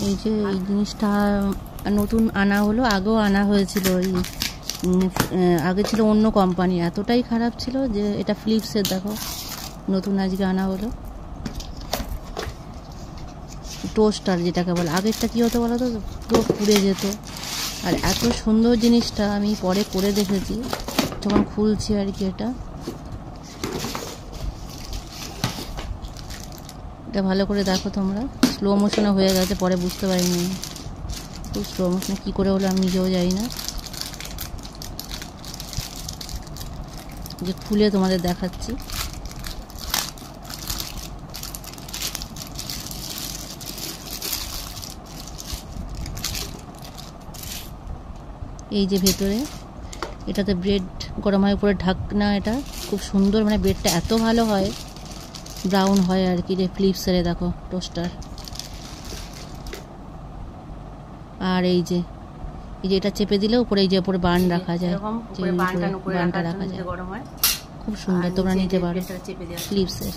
এই যে এই জিনিসটা নতুন আনা হলো, আগেও আনা হয়েছিল। আগে ছিল অন্য কোম্পানি, এতটাই খারাপ ছিল যে এটা ফিলিপসের, দেখো নতুন আজকে আনা হলো। টোস্টার যেটাকে বলে, আগেরটা কী হতো বলো তো, পুরো পুড়ে যেত। আর এত সুন্দর জিনিসটা আমি পরে করে দেখেছি যখন খুলছি আর কি। এটা ভালো করে দেখো তোমরা, স্লো মোশনে হয়ে গেছে, পরে বুঝতে পারিনি খুব স্লো মোশনে কী করে হলো আমি নিজেও জানি না। যে খুলে তোমাদের দেখাচ্ছি। এই যে ভেতরে এটাতে ব্রেড গরম হয়, উপরে ঢাকনা, এটা খুব সুন্দর, মানে ব্রেডটা এত ভালো হয়, ব্রাউন হয় আর কি। যে ফিলিপসের দেখো টোস্টার। আর এই যে এটা চেপে দিলে উপরে এই যে উপরে বার্ন রাখা যায়, বার্নটা রাখা যায়, খুব সুন্দর, তোমরা নিতে পারো ফিলিপসের।